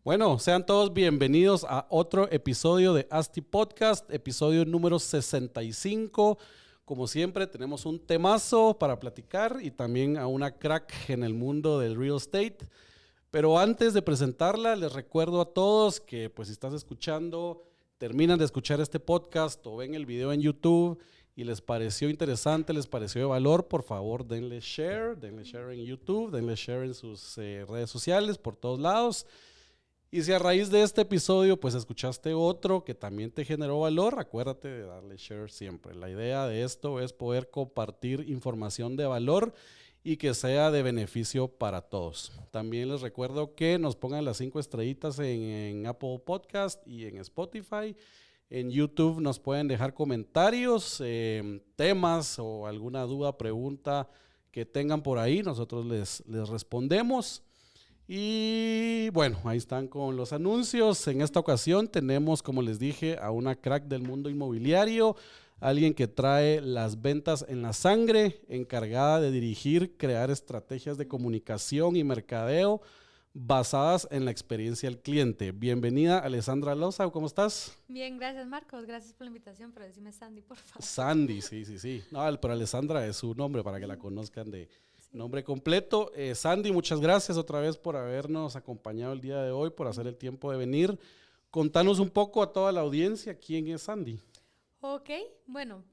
Bueno, sean todos bienvenidos a otro episodio de ASTI Podcast, episodio número 65. Como siempre, tenemos un temazo para platicar y también a una crack en el mundo del real estate. Pero antes de presentarla, les recuerdo a todos que pues si estás escuchando, terminan de escuchar este podcast o ven el video en YouTube y les pareció interesante, les pareció de valor, por favor denle share en YouTube, denle share en sus redes sociales, por todos lados. Y si a raíz de este episodio pues escuchaste otro que también te generó valor, acuérdate de darle share siempre. La idea de esto es poder compartir información de valor y que sea de beneficio para todos. También les recuerdo que nos pongan las 5 estrellitas en Apple Podcast y en Spotify. En YouTube nos pueden dejar comentarios, temas o alguna duda, pregunta que tengan por ahí. Nosotros les respondemos. Y bueno, ahí están con los anuncios. En esta ocasión tenemos, como les dije, a una crack del mundo inmobiliario, alguien que trae las ventas en la sangre, encargada de dirigir, crear estrategias de comunicación y mercadeo basadas en la experiencia del cliente. Bienvenida, Alessandra Loza, ¿cómo estás? Bien, gracias Marcos, gracias por la invitación, pero decime Sandy, por favor. Sandy, sí. No, pero Alessandra es su nombre para que la conozcan de Sí. nombre completo. Sandy, muchas gracias otra vez por habernos acompañado el día de hoy, por hacer el tiempo de venir. Contanos un poco a toda la audiencia quién es Sandy. Ok, bueno,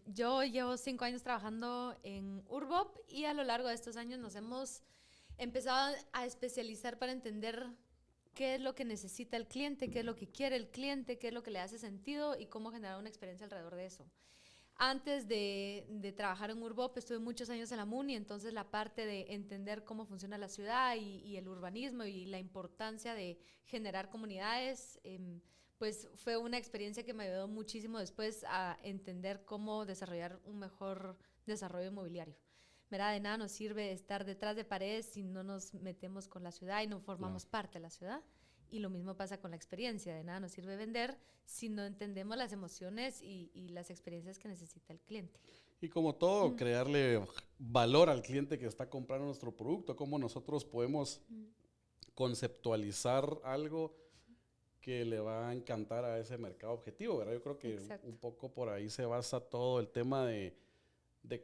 yo llevo 5 años trabajando en Urbop y a lo largo de estos años nos hemos empezado a especializar para entender qué es lo que necesita el cliente, qué es lo que quiere el cliente, qué es lo que le hace sentido y cómo generar una experiencia alrededor de eso. Antes de trabajar en Urbop estuve muchos años en la MUNI, entonces la parte de entender cómo funciona la ciudad y el urbanismo y la importancia de generar comunidades, pues fue una experiencia que me ayudó muchísimo después a entender cómo desarrollar un mejor desarrollo inmobiliario. ¿Verdad? De nada nos sirve estar detrás de paredes si no nos metemos con la ciudad y no formamos parte de la ciudad. Y lo mismo pasa con la experiencia. De nada nos sirve vender si no entendemos las emociones y las experiencias que necesita el cliente. Y como todo, crearle valor al cliente que está comprando nuestro producto, cómo nosotros podemos conceptualizar algo que le va a encantar a ese mercado objetivo, ¿verdad? Yo creo que Exacto. un poco por ahí se basa todo el tema de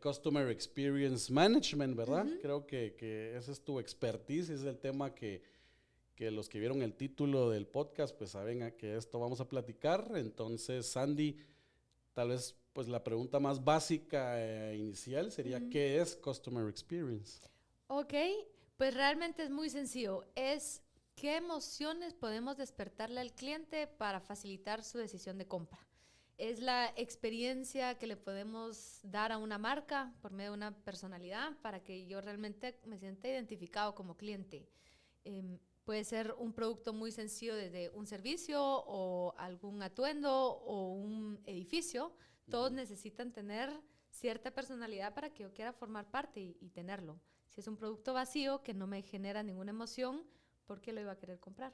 Customer Experience Management, ¿verdad? Creo que ese es tu expertise, ese es el tema que los que vieron el título del podcast pues saben a que esto vamos a platicar. Entonces, Sandy, tal vez pues la pregunta más básica inicial sería ¿qué es Customer Experience? Ok, pues realmente es muy sencillo. Es qué emociones podemos despertarle al cliente para facilitar su decisión de compra. Es la experiencia que le podemos dar a una marca por medio de una personalidad para que yo realmente me sienta identificado como cliente. Puede ser un producto muy sencillo desde un servicio o algún atuendo o un edificio. Todos necesitan tener cierta personalidad para que yo quiera formar parte y tenerlo. Si es un producto vacío que no me genera ninguna emoción, ¿por qué lo iba a querer comprar?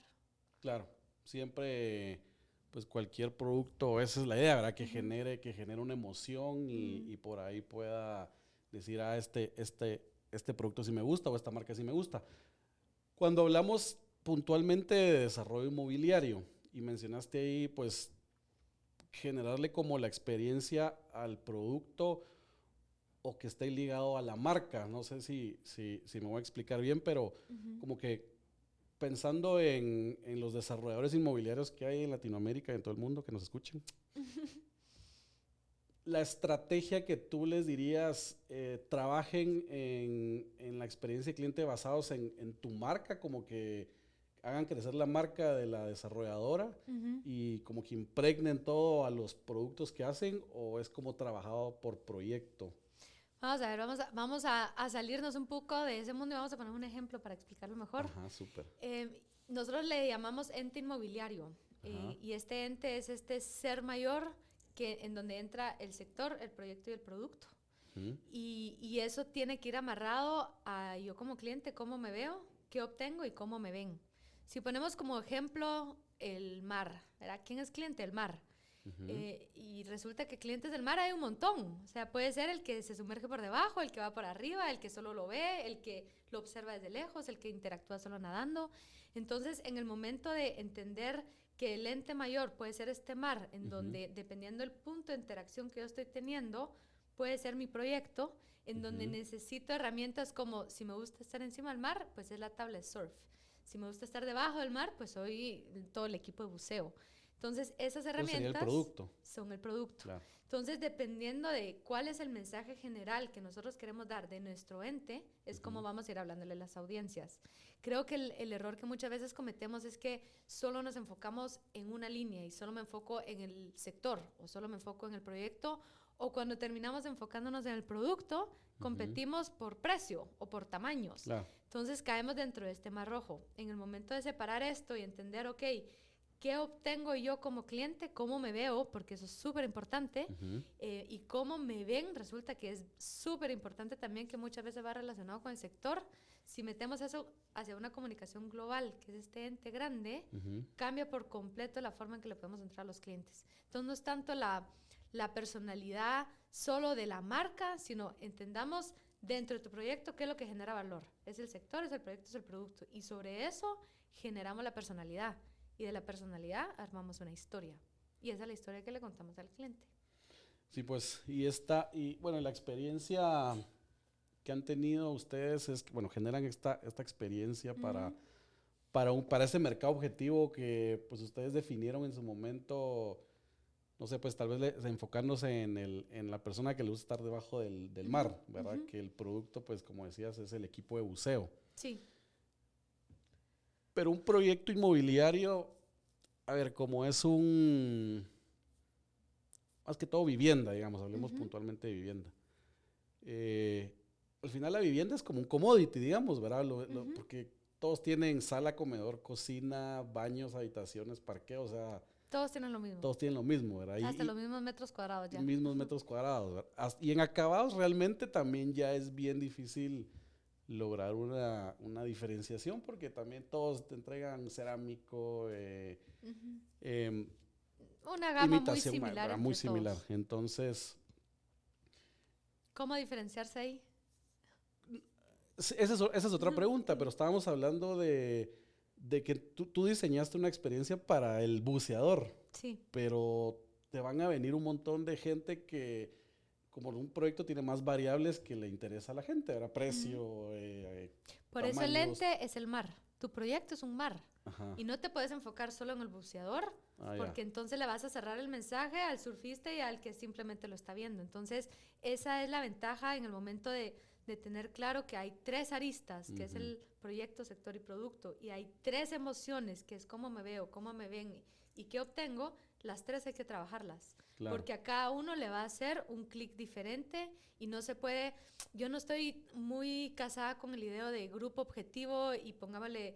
Claro, siempre pues cualquier producto, esa es la idea, ¿verdad? Que genere una emoción y por ahí pueda decir, este producto sí me gusta o esta marca sí me gusta. Cuando hablamos puntualmente de desarrollo inmobiliario y mencionaste ahí, pues, generarle como la experiencia al producto o que esté ligado a la marca. No sé si me voy a explicar bien, pero como que pensando en los desarrolladores inmobiliarios que hay en Latinoamérica y en todo el mundo que nos escuchen, la estrategia que tú les dirías, trabajen en la experiencia de cliente basados en tu marca, como que hagan crecer la marca de la desarrolladora y como que impregnen todo a los productos que hacen, o es como trabajado por proyecto. Vamos a ver, vamos a salirnos un poco de ese mundo y vamos a poner un ejemplo para explicarlo mejor. Ajá, súper. Nosotros le llamamos ente inmobiliario Ajá. y este ente es este ser mayor que, en donde entra el sector, el proyecto y el producto. Y eso tiene que ir amarrado a yo como cliente, cómo me veo, qué obtengo y cómo me ven. Si ponemos como ejemplo el mar, ¿verdad? ¿Quién es cliente? El mar. Y resulta que clientes del mar hay un montón. O sea, puede ser el que se sumerge por debajo, el que va por arriba, el que solo lo ve, el que lo observa desde lejos, el que interactúa solo nadando. Entonces, en el momento de entender que el ente mayor puede ser este mar, en donde, dependiendo del punto de interacción que yo estoy teniendo, puede ser mi proyecto, en donde necesito herramientas como, si me gusta estar encima del mar, pues es la tabla de surf. Si me gusta estar debajo del mar, pues soy todo el equipo de buceo. Entonces, esas herramientas son el producto. Claro. Entonces, dependiendo de cuál es el mensaje general que nosotros queremos dar de nuestro ente, es como vamos a ir hablándole a las audiencias. Creo que el error que muchas veces cometemos es que solo nos enfocamos en una línea y solo me enfoco en el sector o solo me enfoco en el proyecto, o cuando terminamos enfocándonos en el producto, competimos por precio o por tamaños. Claro. Entonces, caemos dentro de este mar rojo. En el momento de separar esto y entender, ok, ¿qué obtengo yo como cliente? ¿Cómo me veo? Porque eso es súper importante. Y cómo me ven, resulta que es súper importante también, que muchas veces va relacionado con el sector. Si metemos eso hacia una comunicación global, que es este ente grande, cambia por completo la forma en que le podemos entrar a los clientes. Entonces, no es tanto la personalidad solo de la marca, sino entendamos dentro de tu proyecto qué es lo que genera valor. Es el sector, es el proyecto, es el producto. Y sobre eso generamos la personalidad. Y de la personalidad armamos una historia. Y esa es la historia que le contamos al cliente. Sí, pues, y bueno, la experiencia que han tenido ustedes es que, bueno, generan esta experiencia para ese mercado objetivo que, pues, ustedes definieron en su momento, no sé, pues, tal vez enfocándose en la persona que le gusta estar debajo del mar, ¿verdad? Que el producto, pues, como decías, es el equipo de buceo. Sí. Pero un proyecto inmobiliario, a ver, como es más que todo vivienda, digamos, hablemos puntualmente de vivienda. Al final la vivienda es como un commodity, digamos, ¿verdad? Porque todos tienen sala, comedor, cocina, baños, habitaciones, parqueo, o sea... Todos tienen lo mismo. Todos tienen lo mismo, ¿verdad? Hasta los mismos metros cuadrados ya. Mismos metros cuadrados, ¿verdad? Y en acabados realmente también ya es bien difícil lograr una diferenciación, porque también todos te entregan cerámico, una gama imitación, muy similar. muy similar. Todos. Entonces, ¿cómo diferenciarse ahí? Esa es otra pregunta, pero estábamos hablando de que tú diseñaste una experiencia para el buceador. Sí. Pero te van a venir un montón de gente que, como un proyecto tiene más variables que le interesa a la gente, ¿verdad? Precio, Por tamaños. eso el ente es el mar. Tu proyecto es un mar. Ajá. Y no te puedes enfocar solo en el buceador, porque entonces le vas a cerrar el mensaje al surfista y al que simplemente lo está viendo. Entonces, esa es la ventaja en el momento de tener claro que hay 3 aristas, que es el proyecto, sector y producto, y hay 3 emociones, que es cómo me veo, cómo me ven y qué obtengo. Las 3 hay que trabajarlas, claro, porque a cada uno le va a hacer un clic diferente y no se puede. Yo no estoy muy casada con el idea de grupo objetivo y pongámosle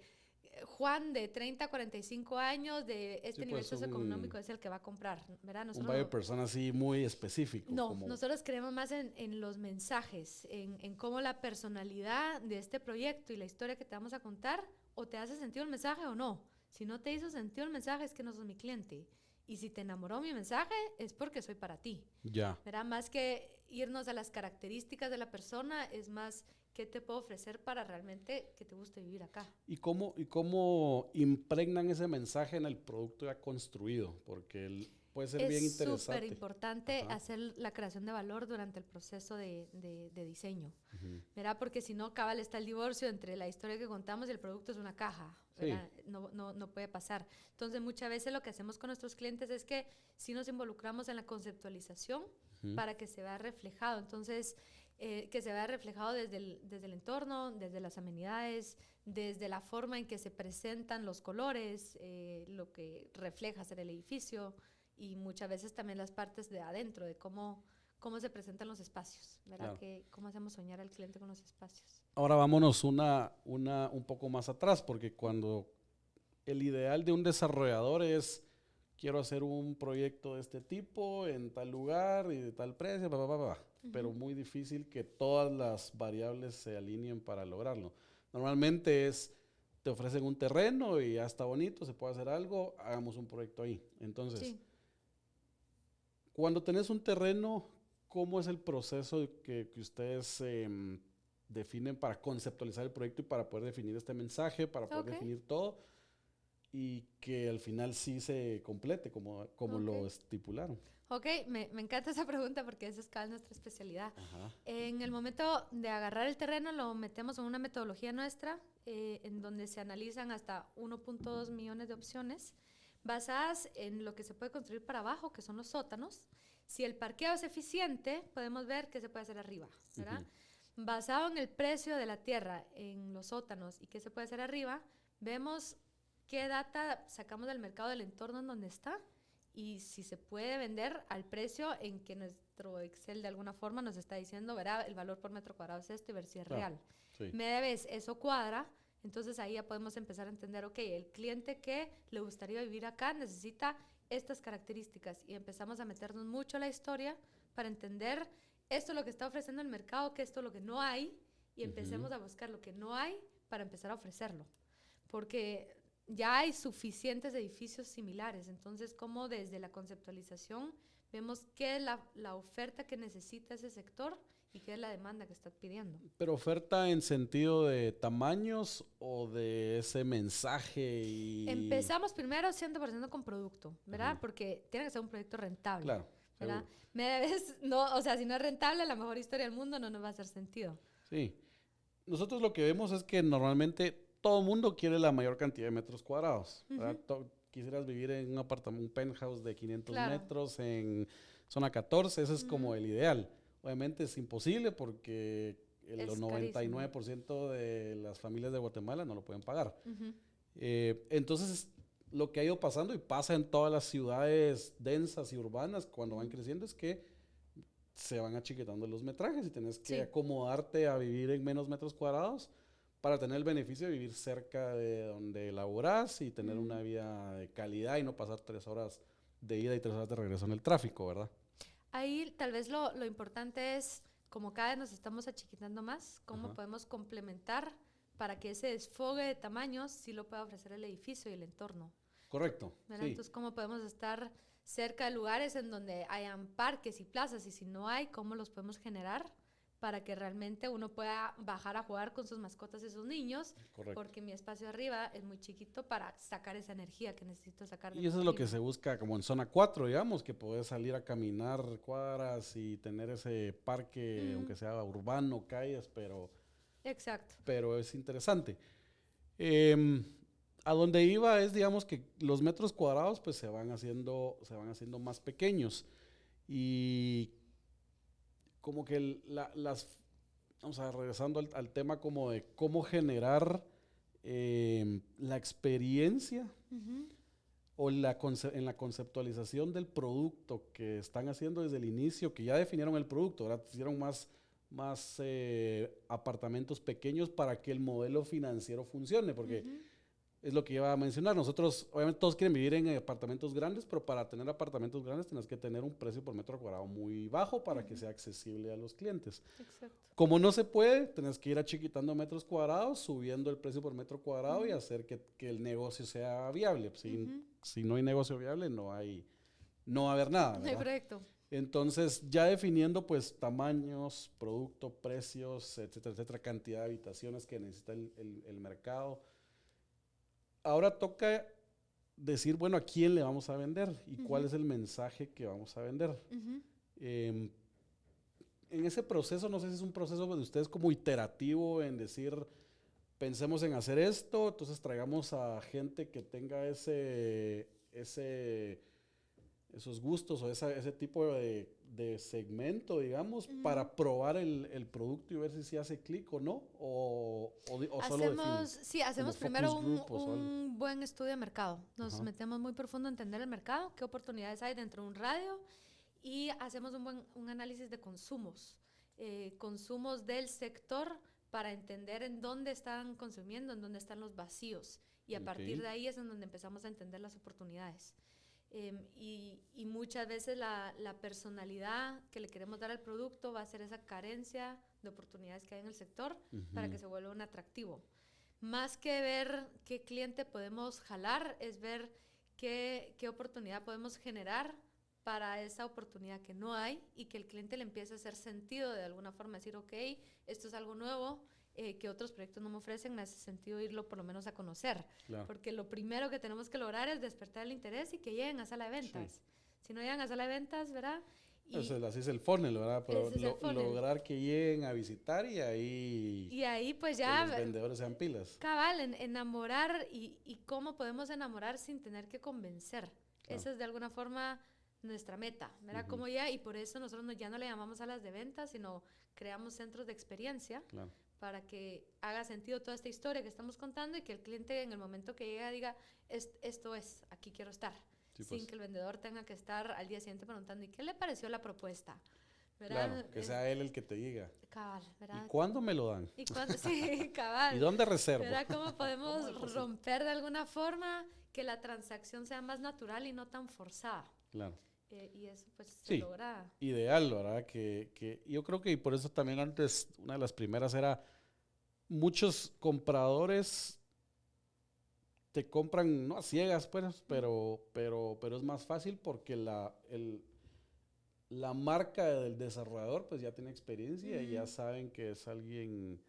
Juan de 30 a 45 años de este nivel socioeconómico es el que va a comprar, ¿verdad? Un buyer persona así muy específico. No, nosotros creemos más en los mensajes, en cómo la personalidad de este proyecto y la historia que te vamos a contar, o te hace sentido el mensaje o no. Si no te hizo sentido el mensaje, es que no sos mi cliente. Y si te enamoró mi mensaje, es porque soy para ti. Ya. ¿Verdad? Más que irnos a las características de la persona, es más, ¿qué te puedo ofrecer para realmente que te guste vivir acá? ¿Y cómo impregnan ese mensaje en el producto ya construido? Porque puede ser bien interesante. Es súper importante hacer la creación de valor durante el proceso de diseño. ¿Verdad? Porque si no, cabal está el divorcio entre la historia que contamos y el producto es una caja. ¿Verdad? Sí. No puede pasar. Entonces, muchas veces lo que hacemos con nuestros clientes es que sí nos involucramos en la conceptualización para que se vea reflejado. Entonces, que se vea reflejado desde el entorno, desde las amenidades, desde la forma en que se presentan los colores, lo que refleja ser el edificio, y muchas veces también las partes de adentro, de cómo se presentan los espacios, ¿verdad? Claro. Cómo hacemos soñar al cliente con los espacios. Ahora vámonos un poco más atrás, porque cuando el ideal de un desarrollador es: quiero hacer un proyecto de este tipo, en tal lugar y de tal precio, pero muy difícil que todas las variables se alineen para lograrlo. Normalmente te ofrecen un terreno y ya está bonito, se puede hacer algo, hagamos un proyecto ahí. Entonces, Cuando tenés un terreno, ¿cómo es el proceso que ustedes definen para conceptualizar el proyecto y para poder definir este mensaje, para poder definir todo y que al final sí se complete como lo estipularon? Ok, me encanta esa pregunta porque esa es cada nuestra especialidad. Ajá. En el momento de agarrar el terreno lo metemos en una metodología nuestra en donde se analizan hasta 1.2 millones de opciones basadas en lo que se puede construir para abajo, que son los sótanos. Si el parqueo es eficiente, podemos ver qué se puede hacer arriba, ¿verdad? Basado en el precio de la tierra en los sótanos y qué se puede hacer arriba, vemos qué data sacamos del mercado del entorno en donde está y si se puede vender al precio en que nuestro Excel de alguna forma nos está diciendo, verá, el valor por metro cuadrado es esto y ver si es real. Sí. Media vez eso cuadra, entonces ahí ya podemos empezar a entender, ok, el cliente que le gustaría vivir acá necesita estas características y empezamos a meternos mucho a la historia para entender esto es lo que está ofreciendo el mercado, que esto es lo que no hay y empecemos a buscar lo que no hay para empezar a ofrecerlo. Porque ya hay suficientes edificios similares, entonces como desde la conceptualización vemos qué es la oferta que necesita ese sector y qué es la demanda que está pidiendo. ¿Pero oferta en sentido de tamaños o de ese mensaje? Empezamos primero 100% con producto, ¿verdad? Porque tiene que ser un proyecto rentable. Claro, ¿verdad? Media vez, no, o sea, si no es rentable, la mejor historia del mundo no nos va a hacer sentido. Sí. Nosotros lo que vemos es que normalmente todo el mundo quiere la mayor cantidad de metros cuadrados. Quisieras vivir en un apartamento, un penthouse de 500 metros en zona 14, ese es como el ideal. Obviamente es imposible porque el 99% de las familias de Guatemala no lo pueden pagar. Entonces, lo que ha ido pasando y pasa en todas las ciudades densas y urbanas cuando van creciendo es que se van achiquitando los metrajes y tenés que acomodarte a vivir en menos metros cuadrados para tener el beneficio de vivir cerca de donde laborás y tener una vida de calidad y no pasar 3 horas de ida y 3 horas de regreso en el tráfico, ¿verdad? Ahí tal vez lo importante es, como cada vez nos estamos achiquitando más, cómo podemos complementar para que ese desfogue de tamaños sí lo pueda ofrecer el edificio y el entorno. Correcto. Sí. Entonces, cómo podemos estar cerca de lugares en donde hayan parques y plazas y si no hay, cómo los podemos generar para que realmente uno pueda bajar a jugar con sus mascotas y sus niños. Correcto. Porque mi espacio arriba es muy chiquito para sacar esa energía que necesito sacar. Y eso es lo que se busca como en zona 4, digamos, que podés salir a caminar cuadras y tener ese parque, aunque sea urbano, calles, pero... Exacto. Pero es interesante. A donde iba es, digamos, que los metros cuadrados pues se van haciendo más pequeños y como que vamos a regresando al tema como de cómo generar la experiencia o en la conceptualización del producto que están haciendo desde el inicio, que ya definieron el producto, ahora hicieron más apartamentos pequeños para que el modelo financiero funcione, porque es lo que iba a mencionar. Nosotros, obviamente, todos quieren vivir en apartamentos grandes, pero para tener apartamentos grandes tienes que tener un precio por metro cuadrado muy bajo para que sea accesible a los clientes. Exacto. Como no se puede, tienes que ir achiquitando metros cuadrados, subiendo el precio por metro cuadrado y hacer que el negocio sea viable. Si no hay negocio viable, no va a haber nada, ¿verdad? No hay proyecto. Entonces, ya definiendo pues tamaños, producto, precios, etcétera, etcétera, cantidad de habitaciones que necesita el mercado. Ahora toca decir, bueno, ¿a quién le vamos a vender? ¿Y cuál es el mensaje que vamos a vender? En ese proceso, no sé si es un proceso de ustedes como iterativo en decir, pensemos en hacer esto, entonces traigamos a gente que tenga esos gustos o ese tipo de segmento, digamos, para probar el producto y ver si hace clic o no, o solo hacemos primero un buen estudio de mercado. Nos metemos muy profundo a entender el mercado, qué oportunidades hay dentro de un radio y hacemos un análisis de consumos del sector para entender en dónde están consumiendo, en dónde están los vacíos y a partir de ahí es en donde empezamos a entender las oportunidades. Y muchas veces la personalidad que le queremos dar al producto va a ser esa carencia de oportunidades que hay en el sector para que se vuelva un atractivo. Más que ver qué cliente podemos jalar, es ver qué oportunidad podemos generar para esa oportunidad que no hay y que el cliente le empiece a hacer sentido de alguna forma, decir, ok, esto es algo nuevo que otros proyectos no me ofrecen, me hace sentido irlo por lo menos a conocer. Claro. Porque lo primero que tenemos que lograr es despertar el interés y que lleguen a sala de ventas. Sí. Si no llegan a sala de ventas, ¿verdad? Así es el funnel, ¿verdad? Pero Ese es el funnel. lograr que lleguen a visitar y ahí pues que ya... los vendedores sean pilas. Cabal, enamorar y cómo podemos enamorar sin tener que convencer. Claro. Esa es de alguna forma nuestra meta, ¿verdad? Como ya, y por eso nosotros ya no le llamamos salas de ventas, sino creamos centros de experiencia. Claro. Para que haga sentido toda esta historia que estamos contando y que el cliente en el momento que llega diga, esto es, aquí quiero estar. Sí, sin pues. que el vendedor tenga que estar al día siguiente preguntando, ¿y qué le pareció la propuesta? ¿Verdad? Claro, que sea él el que te diga. Cabal, ¿verdad? ¿Y cuándo me lo dan? ¿Y cuándo? Sí, cabal. ¿Y dónde reservo? ¿Verdad? ¿Cómo podemos romper de alguna forma que la transacción sea más natural y no tan forzada? Claro. Y eso pues se logra. Ideal, ¿verdad? Que yo creo que y por eso también antes, una de las primeras era, muchos compradores te compran, no a ciegas, pues, pero es más fácil porque la marca del desarrollador pues ya tiene experiencia y ya saben que es alguien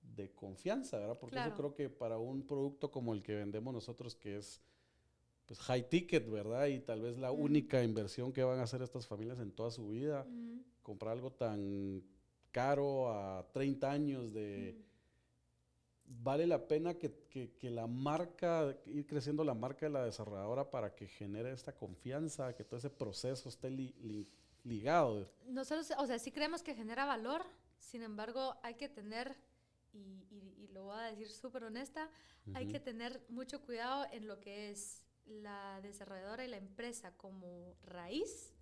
de confianza, ¿verdad? Porque eso creo que para un producto como el que vendemos nosotros, que es pues high ticket, ¿verdad? Y tal vez la única inversión que van a hacer estas familias en toda su vida, comprar algo tan caro a 30 años de... Vale la pena que la marca, ir creciendo la marca de la desarrolladora para que genere esta confianza, que todo ese proceso esté ligado. Nosotros, o sea, sí creemos que genera valor, sin embargo, hay que tener, y lo voy a decir súper honesta, hay que tener mucho cuidado en lo que es la desarrolladora y la empresa como raíz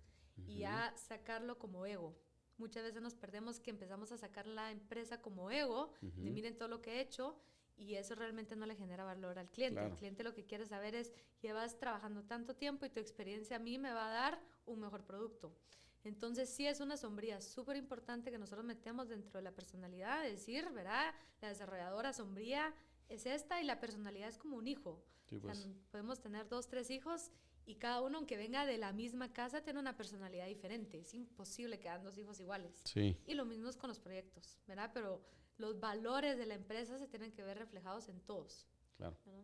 y a sacarlo como ego. Muchas veces nos perdemos que empezamos a sacar la empresa como ego, de miren todo lo que he hecho, y eso realmente no le genera valor al cliente. Claro. El cliente lo que quiere saber es, llevas trabajando tanto tiempo y tu experiencia a mí me va a dar un mejor producto. Entonces sí es una sombría súper importante que nosotros metemos dentro de la personalidad, decir, ¿verdad? La desarrolladora sombría es esta y la personalidad es como un hijo. Sí, pues. O sea, podemos tener 2, 3 hijos y cada uno, aunque venga de la misma casa, tiene una personalidad diferente. Es imposible que hagan 2 hijos iguales. Sí. Y lo mismo es con los proyectos, ¿verdad? Pero los valores de la empresa se tienen que ver reflejados en todos. Claro. ¿Verdad?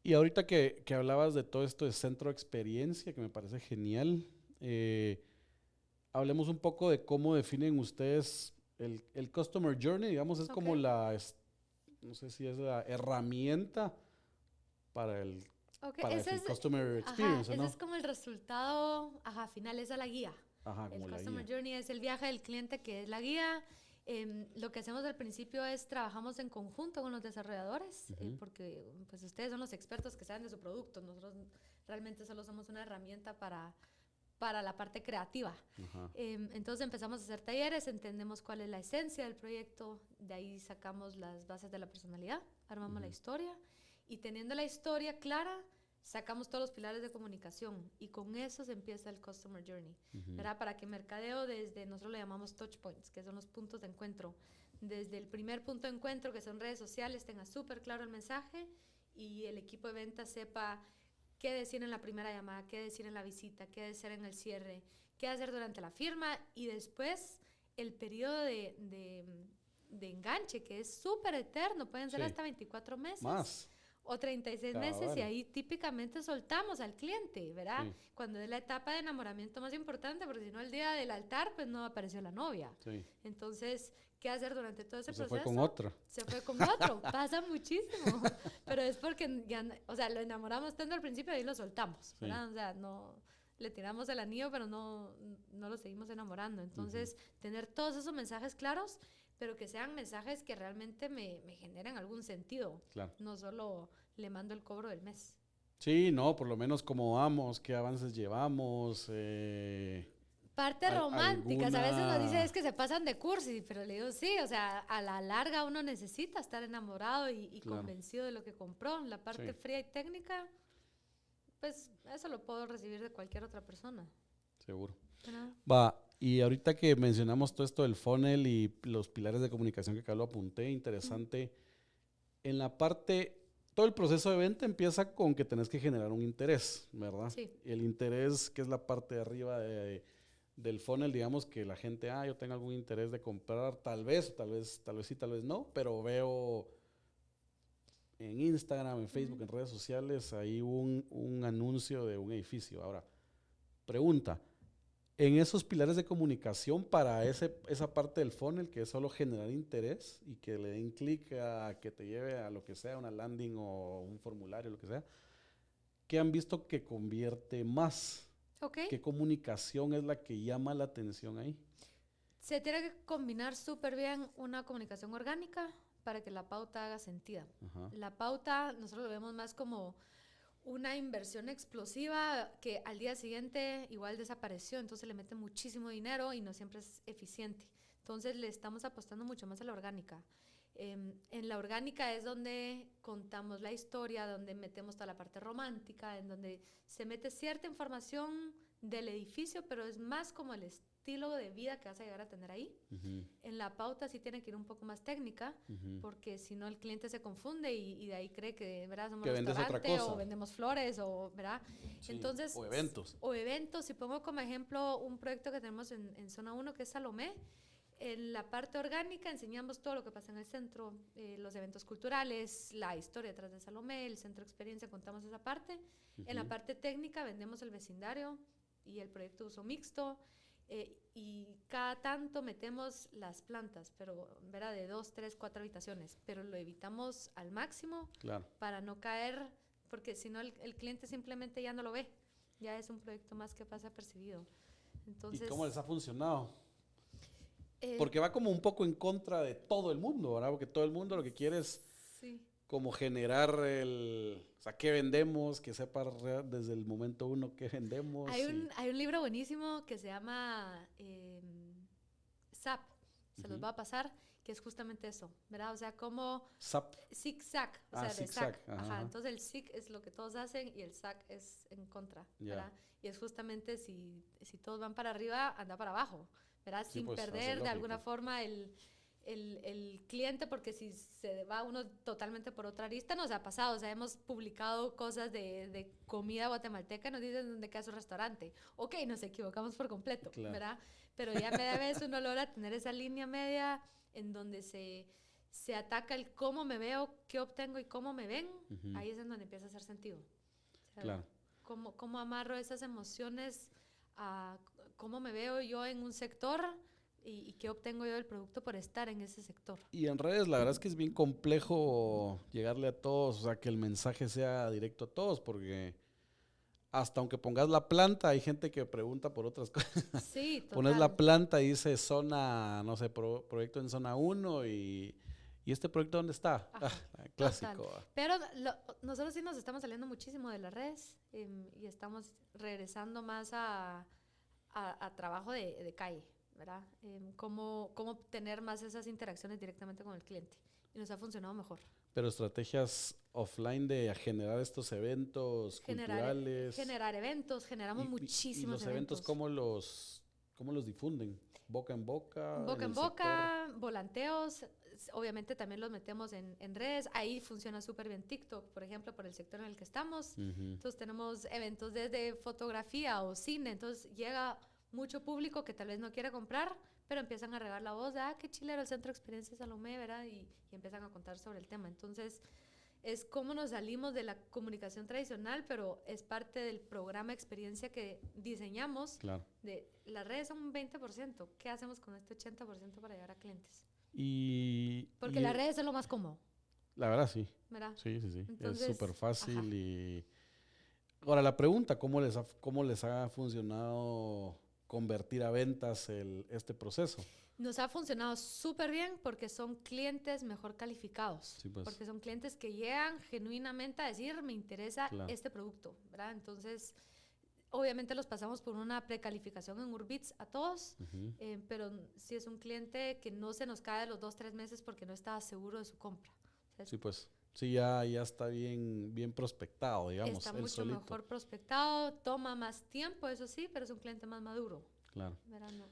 Y ahorita que hablabas de todo esto de centro de experiencia, que me parece genial, hablemos un poco de cómo definen ustedes el Customer Journey, digamos, es como no sé si es la herramienta para el Customer Experience, ¿no? Ese es como el resultado, final, esa es la guía. El Customer Journey es el viaje del cliente, que es la guía. Lo que hacemos al principio es trabajamos en conjunto con los desarrolladores, porque pues ustedes son los expertos que saben de su producto. Nosotros realmente solo somos una herramienta para la parte creativa. Entonces empezamos a hacer talleres, entendemos cuál es la esencia del proyecto, de ahí sacamos las bases de la personalidad, armamos la historia y teniendo la historia clara, sacamos todos los pilares de comunicación y con eso se empieza el Customer Journey, ¿verdad? Para que mercadeo nosotros le llamamos touch points, que son los puntos de encuentro. Desde el primer punto de encuentro, que son redes sociales, tenga súper claro el mensaje y el equipo de ventas sepa qué decir en la primera llamada, qué decir en la visita, qué decir en el cierre, qué hacer durante la firma y después el periodo de enganche, que es súper eterno, pueden ser hasta 24 meses. Más. O 36 meses y ahí típicamente soltamos al cliente, ¿verdad? Sí. Cuando es la etapa de enamoramiento más importante, porque si no el día del altar, pues no apareció la novia. Sí. Entonces, ¿qué hacer durante todo ese proceso? Se fue con otro. Se fue con otro, pasa muchísimo. Pero es porque ya, o sea, lo enamoramos tanto al principio y ahí lo soltamos, ¿verdad? Sí. O sea, no, le tiramos el anillo, pero no lo seguimos enamorando. Entonces, tener todos esos mensajes claros, pero que sean mensajes que realmente me generen algún sentido. Claro. No solo le mando el cobro del mes. Sí, no, por lo menos cómo vamos, qué avances llevamos. Parte románticas, a veces nos dicen es que se pasan de cursi, pero le digo sí, o sea, a la larga uno necesita estar enamorado y claro, convencido de lo que compró. La parte fría y técnica, pues eso lo puedo recibir de cualquier otra persona. Seguro. Va, y ahorita que mencionamos todo esto del funnel y los pilares de comunicación que acá lo apunté, interesante. En la parte todo el proceso de venta empieza con que tenés que generar un interés, ¿verdad? Sí. El interés, que es la parte de arriba del funnel, digamos que la gente, yo tengo algún interés de comprar, tal vez sí, tal vez no, pero veo en Instagram, en Facebook, en redes sociales, hay un anuncio de un edificio. Ahora, pregunta, en esos pilares de comunicación para esa parte del funnel que es solo generar interés y que le den clic a que te lleve a lo que sea, una landing o un formulario, lo que sea, ¿qué han visto que convierte más? Ok. ¿Qué comunicación es la que llama la atención ahí? Se tiene que combinar súper bien una comunicación orgánica para que la pauta haga sentido. Ajá. La pauta nosotros lo vemos más como una inversión explosiva que al día siguiente igual desapareció, entonces le mete muchísimo dinero y no siempre es eficiente. Entonces le estamos apostando mucho más a la orgánica. En la orgánica es donde contamos la historia, donde metemos toda la parte romántica, en donde se mete cierta información del edificio, pero es más como el estilo de vida que vas a llegar a tener ahí. En la pauta sí tiene que ir un poco más técnica, porque si no el cliente se confunde y de ahí cree que, ¿verdad? Somos que vendes otra restaurante cosa. o vendemos flores, o, ¿verdad? Sí, Entonces, o eventos. O eventos. Si pongo como ejemplo un proyecto que tenemos en Zona 1, que es Salomé, en la parte orgánica enseñamos todo lo que pasa en el centro, los eventos culturales, la historia detrás de Salomé, el centro de experiencia, contamos esa parte. En la parte técnica vendemos el vecindario y el proyecto de uso mixto. Y cada tanto metemos las plantas, pero ¿verdad? De 2, 3, 4 habitaciones, pero lo evitamos al máximo, claro, para no caer, porque si no el cliente simplemente ya no lo ve, ya es un proyecto más que pasa percibido. Entonces, ¿y cómo les ha funcionado? Porque va como un poco en contra de todo el mundo, ¿verdad? Porque todo el mundo lo que quiere es sí. como generar o sea, qué vendemos, que sepa desde el momento uno qué vendemos. Hay un libro buenísimo que se llama SAP, se los va a pasar, que es justamente eso, ¿verdad? O sea, como SAP. zig-zag, o sea, de zig-zag. SAC. Ajá. Entonces el zig es lo que todos hacen y el zag es en contra, ¿verdad? Y es justamente si todos van para arriba, anda para abajo, ¿verdad? Sí, sin pues, perder de alguna forma el cliente, porque si se va uno totalmente por otra arista, nos ha pasado, o sea, hemos publicado cosas de comida guatemalteca y nos dicen dónde queda su restaurante. Ok, nos equivocamos por completo, claro, ¿verdad? Pero ya media vez uno logra tener esa línea media en donde se ataca el cómo me veo, qué obtengo y cómo me ven. Ahí es en donde empieza a hacer sentido. O sea, claro. Cómo amarro esas emociones a cómo me veo yo en un sector y qué obtengo yo del producto por estar en ese sector. Y en redes la verdad es que es bien complejo llegarle a todos, o sea, que el mensaje sea directo a todos, porque hasta aunque pongas la planta, hay gente que pregunta por otras cosas. Sí, total. Pones la planta y dice zona, no sé, proyecto en zona 1 y ¿este proyecto dónde está? Clásico. Pero nosotros sí nos estamos saliendo muchísimo de las redes y estamos regresando más a trabajo de calle, ¿verdad? Cómo tener más esas interacciones directamente con el cliente. Y nos ha funcionado mejor. Pero estrategias offline de generar estos eventos culturales. Generar eventos, generamos muchísimos ¿Y los eventos cómo los difunden? ¿Boca en boca? Boca en boca, volanteos. Obviamente también los metemos en redes. Ahí funciona súper bien TikTok, por ejemplo, por el sector en el que estamos. Entonces tenemos eventos desde fotografía o cine. Entonces llega mucho público que tal vez no quiere comprar, pero empiezan a regar la voz de, qué chilero el Centro de Experiencia Salomé, ¿verdad? Y empiezan a contar sobre el tema. Entonces, es cómo nos salimos de la comunicación tradicional, pero es parte del programa experiencia que diseñamos. Claro. De las redes son un 20%. ¿Qué hacemos con este 80% para llegar a clientes? Porque las redes es lo más cómodo. La verdad, sí. ¿Verdad? Sí. Entonces, es súper fácil. Y ahora la pregunta, ¿cómo les ha funcionado convertir a ventas este proceso? Nos ha funcionado súper bien porque son clientes mejor calificados. Sí, pues. Porque son clientes que llegan genuinamente a decir, me interesa este producto, ¿verdad? Entonces, obviamente los pasamos por una precalificación en Urbits a todos, pero si es un cliente que no se nos cae de los 2-3 meses porque no estaba seguro de su compra. O sea, sí, pues. Sí, ya está bien prospectado, digamos. Está mucho mejor prospectado, toma más tiempo, eso sí, pero es un cliente más maduro. Claro. ¿Verdad? No.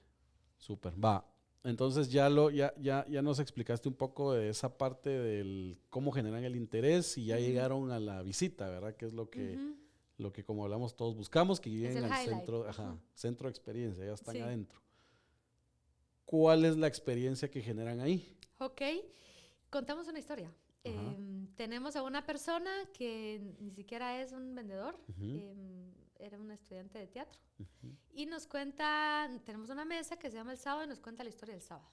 Súper. Va. Entonces ya nos explicaste un poco de esa parte del cómo generan el interés y ya llegaron a la visita, ¿verdad? Que es lo que como hablamos todos buscamos, que Es lleguen el al highlight. centro, centro de experiencia, ya están Sí. adentro. ¿Cuál es la experiencia que generan ahí? Ok, contamos una historia. Ajá. Tenemos a una persona que ni siquiera es un vendedor, Ujú, era una estudiante de teatro. ujú, Y nos cuenta, tenemos una mesa que se llama El Sábado y nos cuenta la historia del sábado.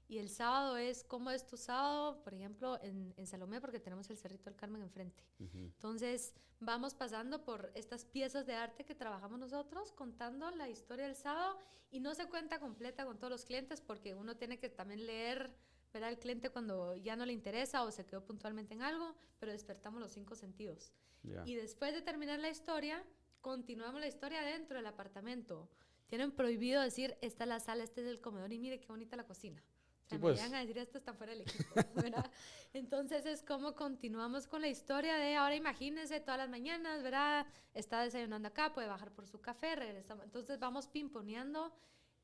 Y el sábado es cómo es tu sábado, por ejemplo, en Salomé, porque tenemos el Cerrito del Carmen enfrente. ujú. Entonces, vamos pasando por estas piezas de arte que trabajamos nosotros, contando la historia del sábado, y no se cuenta completa con todos los clientes, porque uno tiene que también leer, ver al cliente cuando ya no le interesa o se quedó puntualmente en algo, pero despertamos los 5 sentidos. Ya. Y después de terminar la historia, continuamos la historia dentro del apartamento. Tienen prohibido decir, esta es la sala, este es el comedor y mire qué bonita la cocina. O sea, Sí, me pues. llegan a decir, esto está fuera del equipo, ¿verdad? Entonces es como continuamos con la historia de, ahora imagínense todas las mañanas, ¿verdad? Está desayunando acá, puede bajar por su café, regresamos. Entonces vamos pimponeando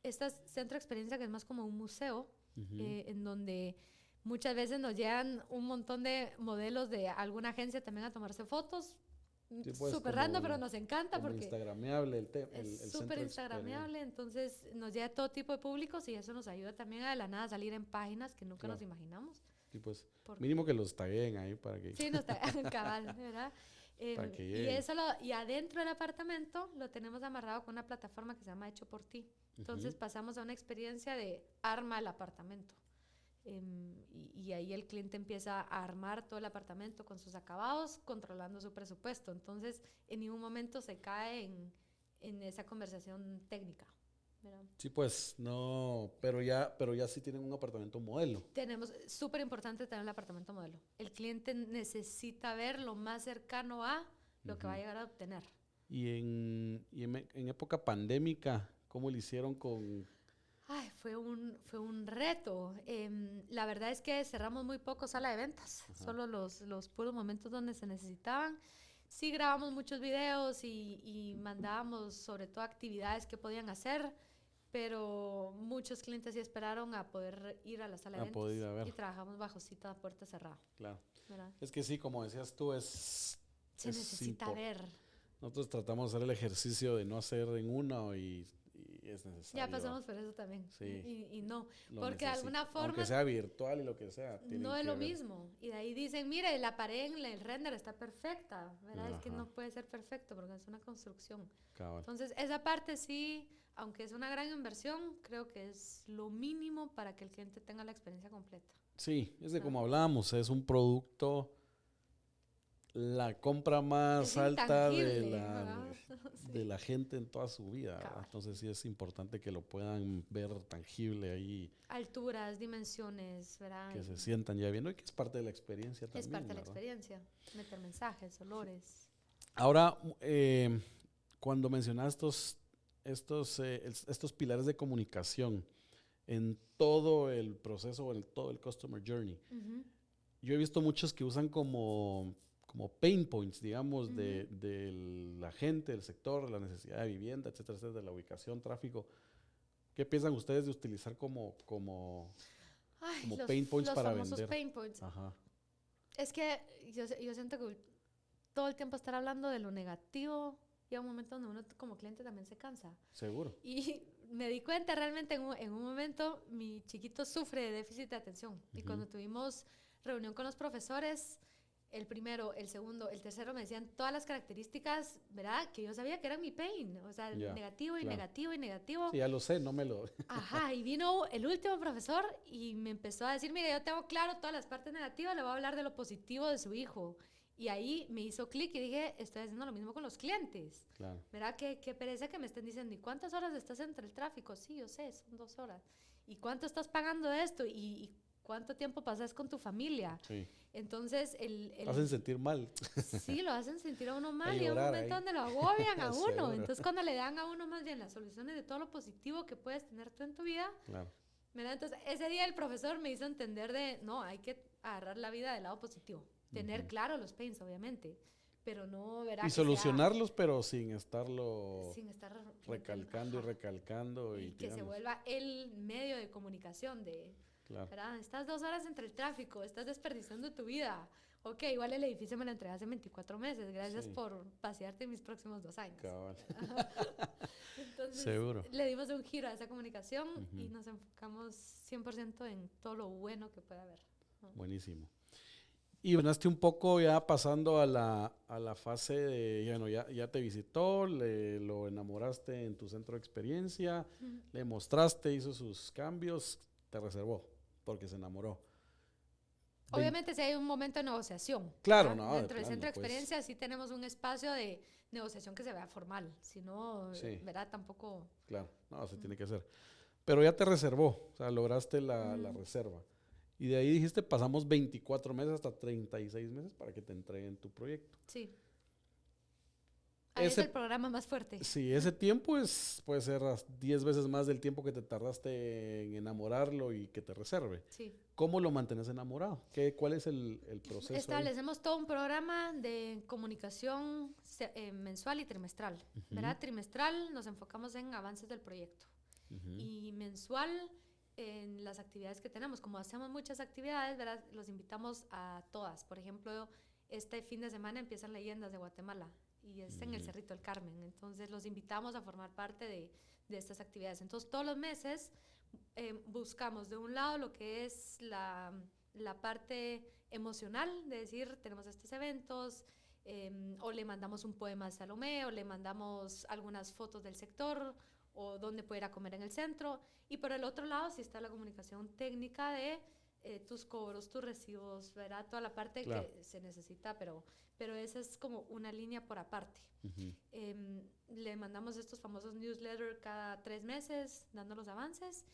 esta centro de experiencia que es más como un museo, Ujú. en donde muchas veces nos llegan un montón de modelos de alguna agencia también a tomarse fotos. Sí, pues, Súper random, pero nos encanta como porque instagrameable el es centro súper de experiencia. instagrameable, entonces nos llega todo tipo de públicos y eso nos ayuda también a de la nada a salir en páginas que nunca nos Claro. imaginamos. Sí, pues, Porque, mínimo que los taguen ahí para que, sí, no está cabal, ¿verdad? para que Y lleguen. eso y adentro del apartamento lo tenemos amarrado con una plataforma que se llama Hecho por Ti. Entonces Ujú. pasamos a una experiencia de arma el apartamento. Y ahí el cliente empieza a armar todo el apartamento con sus acabados, controlando su presupuesto. Entonces, en ningún momento se cae en esa conversación técnica, ¿verdad? Sí, pues, no, pero ya sí tienen un apartamento modelo. Tenemos, súper importante tener el apartamento modelo. El cliente necesita ver lo más cercano a lo que va a Ujú. llegar a obtener. En época pandémica, ¿cómo le hicieron con...? Ay, fue un reto. La verdad es que cerramos muy poco sala de ventas, Ajá. solo los puros momentos donde se necesitaban. Sí grabamos muchos videos y mandábamos sobre todo actividades que podían hacer, pero muchos clientes sí esperaron a poder ir a la sala de A poder ir ventas a ver, y trabajamos bajo cita a puerta cerrada, claro. ¿verdad? Es que sí, como decías tú, Se necesita ver. nosotros tratamos de hacer el ejercicio de no hacer en una y es Ya necesario. pasamos por eso también. Sí, Y no, lo porque de alguna necesita. Aunque forma sea virtual y lo que sea, tienen no es que lo ver. mismo. Y de ahí dicen, mire, la pared en el render está perfecta, ¿verdad? Es que Ajá, no puede ser perfecto porque es una construcción. cabal. Entonces, esa parte sí, aunque es una gran inversión, creo que es lo mínimo para que el cliente tenga la experiencia completa. Sí, es de ¿No? como hablábamos, es un producto, la compra Es más alta intangible, ¿verdad? de Sí. la gente en toda su vida, ¿verdad? Cabal. Entonces sí es importante que lo puedan ver tangible ahí, Alturas, dimensiones, ¿verdad? que se sientan ya viendo y que es parte de la experiencia Es también, parte de la ¿verdad? experiencia. Meter mensajes, olores. Ahora, cuando mencionas estos pilares de comunicación en todo el proceso o en todo el customer journey, Ujú, yo he visto muchos que usan como pain points, digamos, ujú. de la gente, del sector, la necesidad de vivienda, etcétera, etcétera, de la ubicación, tráfico. ¿Qué piensan ustedes de utilizar Ay, como pain points los para famosos vender? pain points. Ajá, Es que yo siento que todo el tiempo estar hablando de lo negativo, llega un momento donde uno como cliente también se cansa. seguro. Y me di cuenta realmente en un momento, mi chiquito sufre de déficit de atención. Y Ujú. cuando tuvimos reunión con los profesores, el primero, el segundo, el tercero me decían todas las características, ¿verdad? Que yo sabía que eran mi pain. O sea, Ya, negativo y claro. negativo y negativo. Sí, ya lo sé, no me lo... Ajá, y vino el último profesor y me empezó a decir, mire, yo tengo claro todas las partes negativas, le voy a hablar de lo positivo de su hijo. Y ahí me hizo clic y dije, estoy haciendo lo mismo con los clientes. Claro. ¿Verdad? Qué pereza que me estén diciendo, ¿y cuántas horas estás entre el tráfico? Sí, yo sé, son 2 horas. ¿Y cuánto estás pagando de esto? ¿Y cuánto tiempo pasas con tu familia? Sí. Entonces, Hacen sentir mal. sí, lo hacen sentir a uno A mal y hay un llorar momento ahí. donde lo agobian a uno. Seguro. Entonces, cuando le dan a uno más bien las soluciones de todo lo positivo que puedes tener tú en tu vida, Claro. ¿verdad? Entonces, ese día el profesor me hizo entender de, no, hay que agarrar la vida del lado positivo. Tener Ujú. claro los pains, obviamente, pero no, verá Y que sea solucionarlos, pero sin estarlo sin estar recalcando y ajá, recalcando y y que se digamos, vuelva el medio de comunicación de, claro. ¿verdad? Estás 2 horas entre el tráfico, estás desperdiciando tu vida. Ok, igual el edificio me lo entregaste en 24 meses, gracias Sí, por pasearte mis próximos 2 años. cabal. Entonces Seguro. le dimos un giro a esa comunicación y Ujú. nos enfocamos 100% en todo lo bueno que puede haber, ¿no? Buenísimo. Y ganaste un poco ya pasando a la fase de, bueno, ya te visitó, lo enamoraste en tu centro de experiencia, le mostraste, hizo sus cambios, te reservó porque se enamoró. Vein- Obviamente si hay un momento de negociación, claro, ¿verdad? no, de Dentro del plano, centro de pues experiencia sí tenemos un espacio de negociación que se vea formal, si no, sí, ¿verdad? Tampoco... claro, no, se mm, tiene que hacer. Pero ya te reservó, o sea, lograste la mm, reserva. Y de ahí dijiste, pasamos 24 meses hasta 36 meses para que te entreguen tu proyecto. sí, ahí es el Ese, programa más fuerte. sí, ese tiempo puede ser 10 veces más del tiempo que te tardaste en enamorarlo y que te reserve. Sí. ¿Cómo lo mantienes enamorado? ¿Cuál es el proceso ahí? Establecemos todo un programa de comunicación mensual y trimestral, Ujú, ¿verdad? Trimestral nos enfocamos en avances del proyecto ujú, y mensual en las actividades que tenemos. Como hacemos muchas actividades, ¿verdad? Los invitamos a todas. Por ejemplo, este fin de semana empiezan Leyendas de Guatemala y es en el ujú. Cerrito del Carmen. Entonces los invitamos a formar parte de estas actividades. Entonces todos los meses buscamos de un lado lo que es la parte emocional, de decir, tenemos estos eventos, o le mandamos un poema a Salomé, o le mandamos algunas fotos del sector, o dónde puede ir a comer en el centro. Y por el otro lado sí está la comunicación técnica de tus cobros, tus recibos, ¿verdad? Toda la parte Claro. que se necesita, pero esa es como una línea por aparte. Ujú. Le mandamos estos famosos newsletters cada 3 meses, dando los avances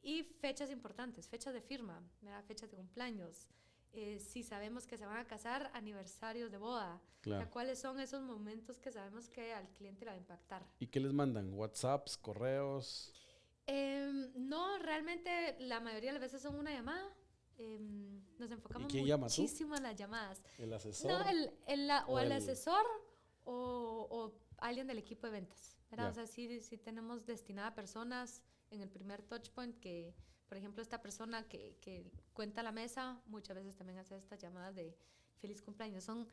y fechas importantes, fechas de firma, ¿verdad? Fechas de cumpleaños. Si sabemos que se van a casar, aniversarios de boda. O Claro. sea, ¿cuáles son esos momentos que sabemos que al cliente le va a impactar? ¿Y qué les mandan? ¿WhatsApps, correos? No, realmente la mayoría de las veces son una llamada. Nos ¿Y enfocamos quién llama tú? muchísimo en las llamadas. ¿El No, asesor o o el el...? asesor o alguien del equipo de ventas, ¿verdad? O Ya. sea, sí tenemos destinada personas en el primer touchpoint que, por ejemplo, esta persona que cuenta la mesa, muchas veces también hace estas llamadas de feliz cumpleaños. Son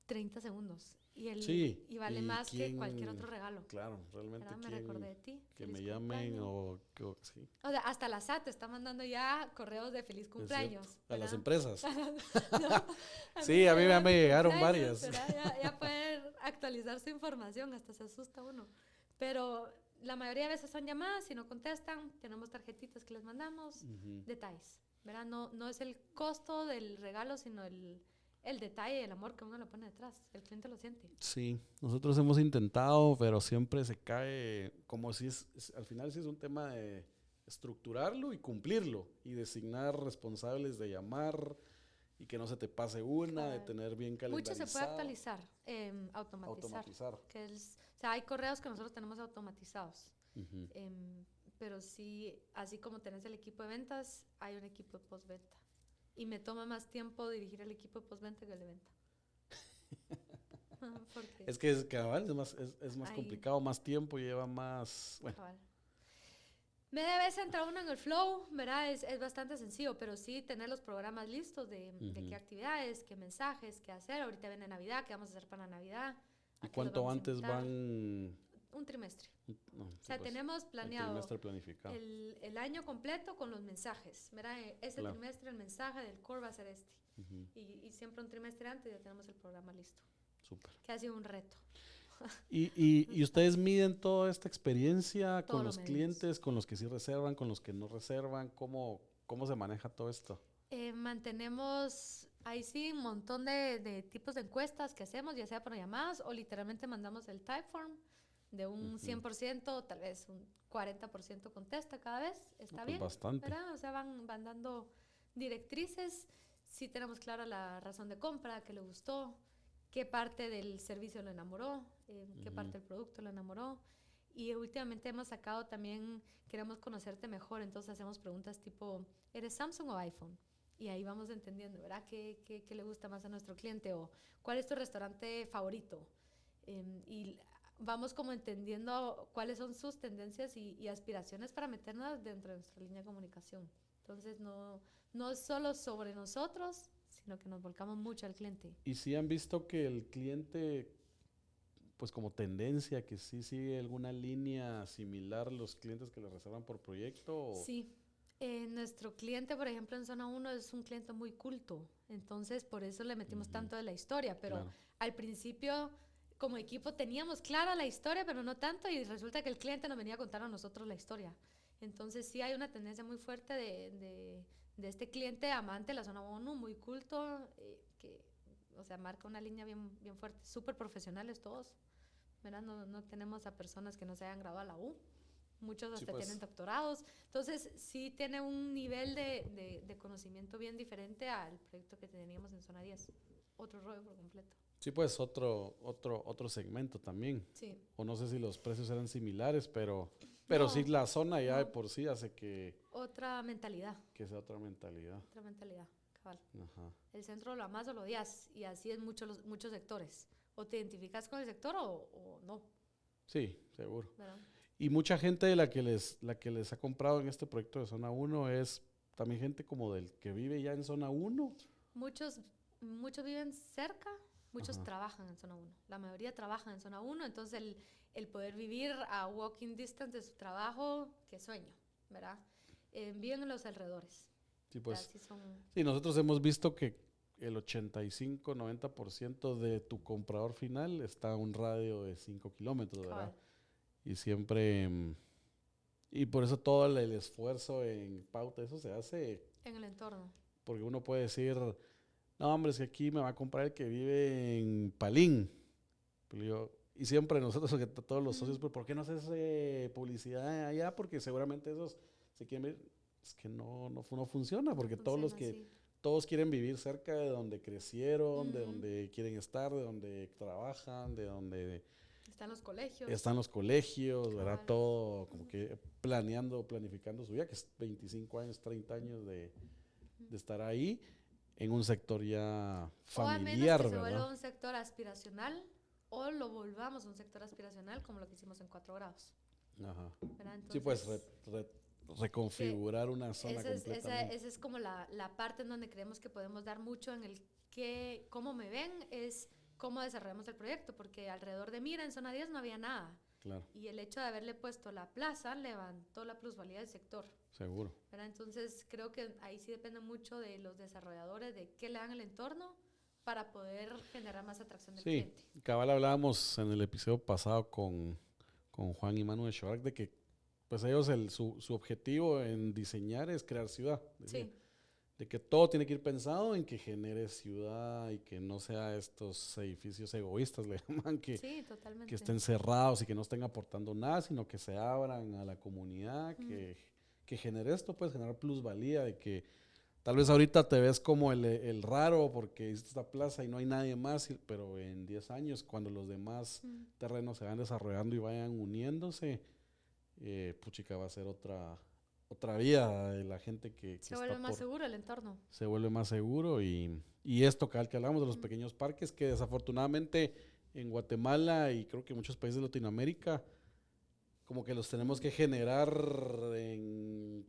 30 segundos Sí. y vale ¿Y más que cualquier quién? otro regalo. Claro, realmente ¿Verdad? Me recordé quién de ti, que feliz me llamen cumpleaños. sí, O sea, hasta la SAT está mandando ya correos de feliz es cierto. cumpleaños, A las ¿verdad? empresas. No, a mí Sí, a me mí ya llegó me mi llegaron cumpleaños, varias. ¿verdad? Ya poder actualizar su información, hasta se asusta uno. Pero la mayoría de veces son llamadas, si no contestan, tenemos tarjetitas que les mandamos, Ujú. detalles, ¿verdad? No es el costo del regalo, sino el detalle, el amor que uno le pone detrás. El cliente lo siente. Sí, nosotros hemos intentado, pero siempre se cae como si al final sí es un tema de estructurarlo y cumplirlo y designar responsables de llamar y que no se te pase una, de Cabal. tener bien Mucho se puede calendarizado, actualizar, automatizar. automatizar. O sea, hay correos que nosotros tenemos automatizados. Ujú. Pero sí, así como tenés el equipo de ventas, hay un equipo de postventa. Y me toma más tiempo dirigir el equipo de postventa que el de venta. Porque Es que es cabal, es más hay complicado, más tiempo, lleva más, bueno, cabal. Media vez entra uno en el flow, ¿verdad? Es bastante sencillo, pero sí tener los programas listos de qué ujú. actividades, qué mensajes, qué hacer. Ahorita viene Navidad, qué vamos a hacer para Navidad, ¿Y a qué los cuánto vamos a antes invitar. van? Un trimestre. No, O sí, sea, pues, tenemos el planeado trimestre planificado, el año completo con los mensajes. Mira, ese claro. trimestre el mensaje del core va a ser este. Ujú. Y siempre un trimestre antes ya tenemos el programa listo. Súper. Que ha sido un reto. Y, No y es ustedes fácil. miden toda esta experiencia con Todo lo los medimos. clientes, con los que sí reservan, con los que no reservan, ¿cómo se maneja todo esto? Mantenemos ahí sí un montón de tipos de encuestas que hacemos, ya sea por llamadas o literalmente mandamos el typeform de un Ujú. 100%, tal vez un 40% contesta cada vez. No, Está pues bien, bastante. ¿verdad? O sea, van dando directrices. Sí tenemos clara la razón de compra, que le gustó, qué parte del servicio lo enamoró, qué Ujú. parte del producto lo enamoró. Y últimamente hemos sacado también, queremos conocerte mejor, entonces hacemos preguntas tipo, ¿eres Samsung o iPhone? Y ahí vamos entendiendo, ¿verdad? ¿Qué le gusta más a nuestro cliente? O ¿cuál es tu restaurante favorito? Y vamos como entendiendo cuáles son sus tendencias y aspiraciones para meternos dentro de nuestra línea de comunicación. Entonces, no es solo sobre nosotros, sino que nos volcamos mucho al cliente. ¿Y si han visto que el cliente, pues como tendencia, que sí sigue alguna línea similar los clientes que le reservan por proyecto? O... Sí. Nuestro cliente, por ejemplo, en Zona 1 es un cliente muy culto. Entonces, por eso le metimos tanto de la historia. Pero Claro. al principio, como equipo, teníamos clara la historia, pero no tanto. Y resulta que el cliente nos venía a contar a nosotros la historia. Entonces, sí hay una tendencia muy fuerte de este cliente amante de la Zona 1, muy culto, que, o sea, marca una línea bien, bien fuerte. Súper profesionales todos, ¿verdad? No tenemos a personas que no se hayan graduado a la U. Muchos hasta pues. tienen doctorados. Entonces, sí tiene un nivel de conocimiento bien diferente al proyecto que teníamos en Zona 10. Otro rollo por completo. Sí, pues otro segmento también. Sí. O no sé si los precios eran similares, pero No, sí la zona ya de no. por sí hace que Otra mentalidad. sea otra mentalidad. Otra mentalidad, cabal. Ajá. El centro lo amas o lo odias. Y así es muchos sectores. O te identificas con el sector o no. Sí, seguro. ¿Verdad? Y mucha gente de la que les ha comprado en este proyecto de Zona 1 es también gente como del que vive ya en Zona 1. Muchos viven cerca, muchos Ajá. trabajan en Zona 1. La mayoría trabajan en Zona 1, entonces el poder vivir a walking distance de su trabajo, qué sueño, ¿verdad? Viven en los alrededores. Sí, pues. Así son. Sí, nosotros hemos visto que el 85-90% de tu comprador final está a un radio de 5 kilómetros, ¿verdad? Cabal. Y siempre... y por eso todo el esfuerzo en pauta, eso se hace En el entorno. porque uno puede decir, no, hombre, es que aquí me va a comprar el que vive en Palín. Y siempre nosotros, todos los socios, pues, ¿por qué no haces publicidad allá? Porque seguramente esos se quieren ver. Es que no funciona, porque No funciona así. todos quieren vivir cerca de donde crecieron, de Ujú. donde quieren estar, de donde trabajan, de donde Están los colegios. están los colegios, ¿verdad? Cabal. Todo como que planificando su vida, que es 25 años, 30 años de estar ahí en un sector ya O a menos familiar, que se vuelva ¿verdad? un sector aspiracional o lo volvamos un sector aspiracional como lo que hicimos en 4 grados. Ajá. ¿Verdad? Sí, pues Entonces, reconfigurar una zona completamente. esa es como la parte en donde creemos que podemos dar mucho en el cómo me ven, es cómo desarrollamos el proyecto, porque alrededor de Mira, en Zona 10, no había nada. Claro, Y el hecho de haberle puesto la plaza levantó la plusvalía del sector. seguro. ¿Verdad? Entonces, creo que ahí sí depende mucho de los desarrolladores, de qué le dan al entorno para poder generar más atracción del Sí, cliente. cabal hablábamos en el episodio pasado con Juan y Manu de Shorak de que pues ellos su objetivo en diseñar es crear ciudad. Decía. Sí. De que todo tiene que ir pensado en que genere ciudad y que no sea estos edificios egoístas, le llaman, Sí, totalmente. que estén cerrados y que no estén aportando nada, sino que se abran a la comunidad, que genere esto, pues generar plusvalía, de que tal vez ahorita te ves como el raro porque hiciste esta plaza y no hay nadie más, pero en 10 años, cuando los demás terrenos se van desarrollando y vayan uniéndose, puchica va a ser otra vida de la gente que Se está vuelve más seguro el entorno. se vuelve más seguro y esto que hablamos de los pequeños parques que desafortunadamente en Guatemala y creo que en muchos países de Latinoamérica como que los tenemos que generar en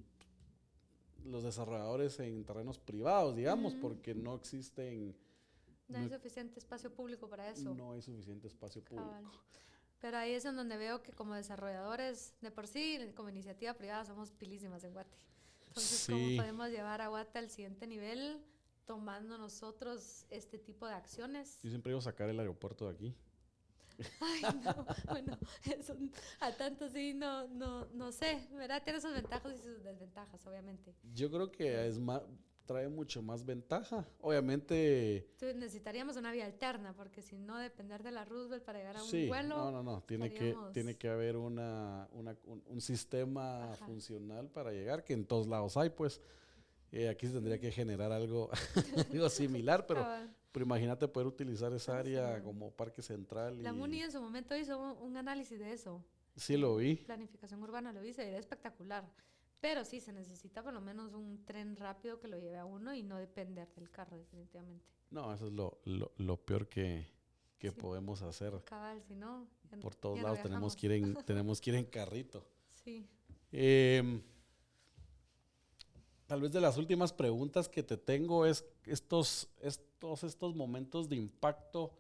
los desarrolladores en terrenos privados, digamos, porque no existen, No hay suficiente espacio público para eso. no hay suficiente espacio Cabal. público. Pero ahí es en donde veo que como desarrolladores, de por sí, como iniciativa privada, somos pilísimas en Guate. Entonces, Sí. ¿cómo podemos llevar a Guate al siguiente nivel tomando nosotros este tipo de acciones? Yo siempre iba a sacar el aeropuerto de aquí. Ay, no, bueno, eso, a tanto sí, no sé, ¿verdad? Tiene sus ventajas y sus desventajas, obviamente. Yo creo que es más, trae mucho más ventaja. Obviamente... Entonces necesitaríamos una vía alterna, porque si no, depender de la Roosevelt para llegar a un Sí, vuelo. no. Tiene que haber un sistema funcional para llegar, que en todos lados hay, pues. Aquí se tendría que generar algo, algo similar, pero imagínate poder utilizar esa área como parque central. La MUNI en su momento hizo un análisis de eso. Sí, lo vi. Planificación urbana lo hice, era espectacular. Pero sí, se necesita por lo menos un tren rápido que lo lleve a uno y no depender del carro, definitivamente. No, eso es lo peor que Sí, podemos hacer. cabal, si no, Por todos ya no lados viajamos. tenemos que ir en carrito. Sí. Em, Tal vez de las últimas preguntas que te tengo es estos momentos de impacto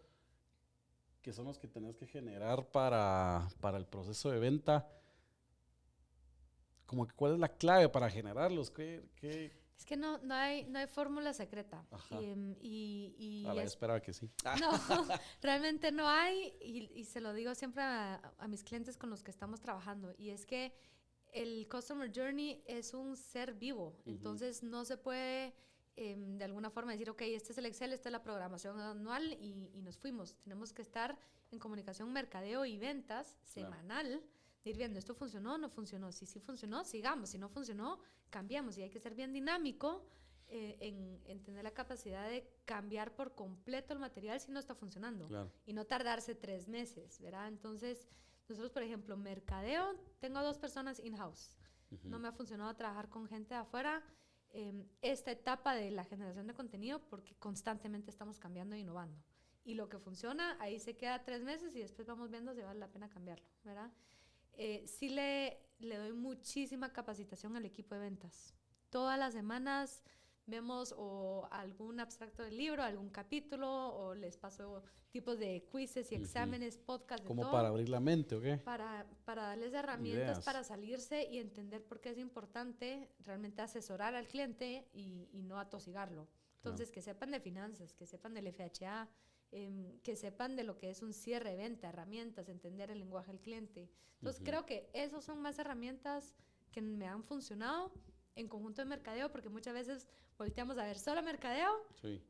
que son los que tenés que generar para el proceso de venta. Como que ¿cuál es la clave para generarlos? Es que no hay fórmula secreta. Ajá. Y Yo esperaba que sí. no, realmente no hay, y se lo digo siempre a mis clientes con los que estamos trabajando, y es que el Customer Journey es un ser vivo, entonces no se puede de alguna forma decir, ok, este es el Excel, esta es la programación anual y nos fuimos. Tenemos que estar en comunicación, mercadeo y ventas semanal, de ir viendo, esto funcionó o no funcionó, si sí funcionó, sigamos, si no funcionó, cambiamos, y hay que ser bien dinámico en tener la capacidad de cambiar por completo el material si no está funcionando, Claro. y no tardarse 3 meses, ¿verdad? Entonces, nosotros, por ejemplo, mercadeo, tengo 2 personas in-house. No me ha funcionado trabajar con gente de afuera esta etapa de la generación de contenido porque constantemente estamos cambiando e innovando. Y lo que funciona, ahí se queda 3 meses y después vamos viendo si vale la pena cambiarlo, ¿verdad? Sí le doy muchísima capacitación al equipo de ventas. Todas las semanas vemos o algún abstracto del libro, algún capítulo, o les paso tipos de quizzes y exámenes, podcast, de Como todo. para abrir la mente, ¿o qué? Para darles herramientas Ideas. para salirse y entender por qué es importante realmente asesorar al cliente y no atosigarlo. Entonces, que sepan de finanzas, que sepan del FHA, que sepan de lo que es un cierre de venta, herramientas, entender el lenguaje del cliente. Entonces, creo que esos son más herramientas que me han funcionado en conjunto de mercadeo, porque muchas veces volteamos a ver solo mercadeo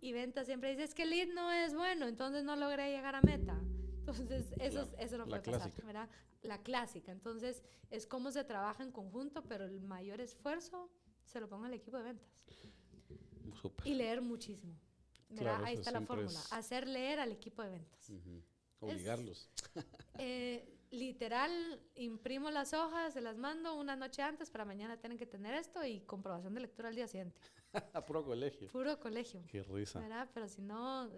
y venta siempre dice, es que el lead no es bueno, entonces no logré llegar a meta. Entonces, eso no puede pasar, ¿verdad? La clásica. Entonces, es cómo se trabaja en conjunto, pero el mayor esfuerzo se lo ponga el equipo de ventas. Súper. Y leer muchísimo. Claro, ahí está la fórmula. Hacer leer al equipo de ventas. Obligarlos. Literal, imprimo las hojas, se las mando una noche antes para mañana tienen que tener esto y comprobación de lectura al día siguiente. Puro colegio. Puro colegio. Qué risa. ¿Verdad? Pero si no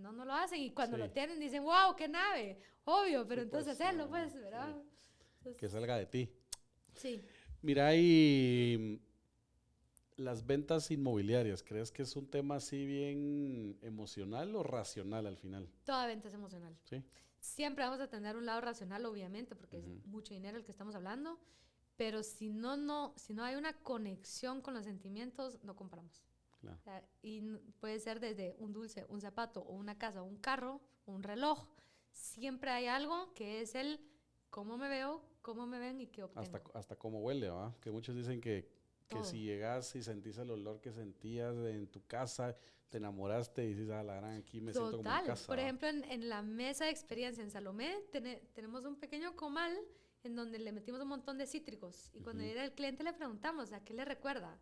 lo hacen. Y cuando lo tienen dicen, wow, qué nave. Obvio, pero entonces hacerlo, pues, ¿verdad? Sí. Entonces, Que salga de ti. Sí. Mira, y las ventas inmobiliarias, ¿crees que es un tema así bien emocional o racional al final? Toda venta es emocional. Sí. Siempre vamos a tener un lado racional, obviamente, porque es mucho dinero el que estamos hablando, pero si no hay una conexión con los sentimientos, no compramos. Claro. Y puede ser desde un dulce, un zapato, o una casa, un carro, un reloj. Siempre hay algo que es el cómo me veo, cómo me ven y qué obtengo. Hasta cómo huele, ¿va? Que muchos dicen que si llegas y sentís el olor que sentías en tu casa, te enamoraste y dices, la gran, aquí me siento como en casa. Por ejemplo, en la mesa de experiencia en Salomé tenemos un pequeño comal en donde le metimos un montón de cítricos. Y cuando llega el cliente le preguntamos, ¿a qué le recuerda?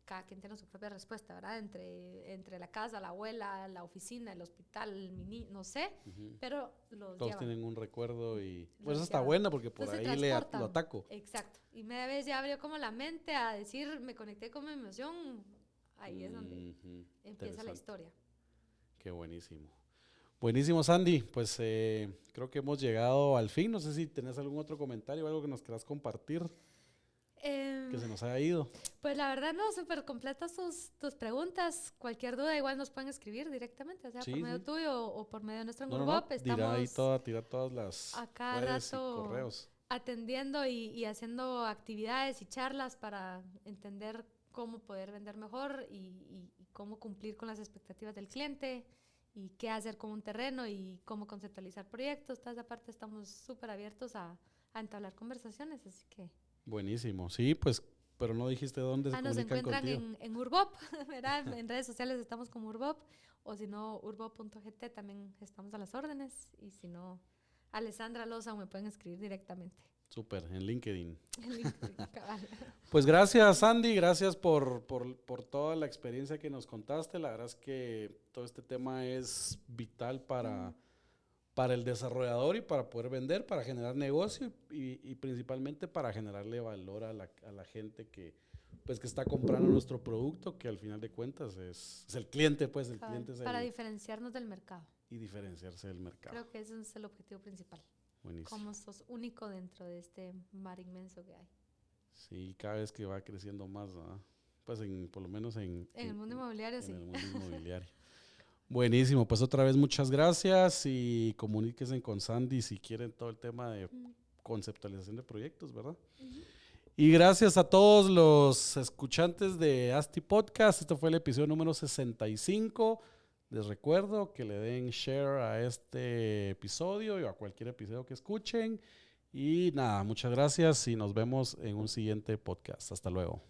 Cada quien tiene su propia respuesta, ¿verdad? Entre la casa, la abuela, la oficina, el hospital, el mini, no sé, pero los todos llevan. tienen un recuerdo y Los eso está llevan. bueno porque por Entonces, ahí lo ataco. Exacto. Y media vez ya abrió como la mente a decir, me conecté con mi emoción, ahí es donde empieza la historia. Qué buenísimo. Buenísimo, Sandy. Pues creo que hemos llegado al fin. No sé si tenés algún otro comentario o algo que nos quieras compartir. Que se nos haya ido. Pues la verdad no, súper completas tus preguntas. Cualquier duda igual nos pueden escribir directamente, o sea, por medio tuyo o por medio de nuestro Urbop. Estamos tira todas las redes y correos. Atendiendo y haciendo actividades y charlas para entender cómo poder vender mejor y cómo cumplir con las expectativas del cliente y qué hacer con un terreno y cómo conceptualizar proyectos. Toda esa parte estamos súper abiertos a entablar conversaciones, así que... Buenísimo, sí, pues, pero no dijiste dónde se comunican contigo. Nos encuentran en Urbop, ¿verdad? En redes sociales estamos como Urbop, o si no, urbop.gt también estamos a las órdenes, y si no, Alessandra Loza me pueden escribir directamente. Súper, en LinkedIn. Cabal. Pues gracias, Sandy, gracias por toda la experiencia que nos contaste. La verdad es que todo este tema es vital para para el desarrollador y para poder vender, para generar negocio y principalmente para generarle valor a la gente que, pues, que está comprando nuestro producto, que al final de cuentas es el cliente, pues el cliente es para diferenciarnos del mercado. Y diferenciarse del mercado. Creo que ese es el objetivo principal. Buenísimo. Cómo sos único dentro de este mar inmenso que hay. Sí, cada vez que va creciendo más, ¿verdad? Pues por lo menos en el mundo inmobiliario, sí. En el mundo inmobiliario. Buenísimo, pues otra vez muchas gracias y comuníquense con Sandy si quieren todo el tema de conceptualización de proyectos, ¿verdad? Y gracias a todos los escuchantes de Asti Podcast. Este fue el episodio número 65. Les recuerdo que le den share a este episodio y a cualquier episodio que escuchen. Y nada, muchas gracias y nos vemos en un siguiente podcast. Hasta luego.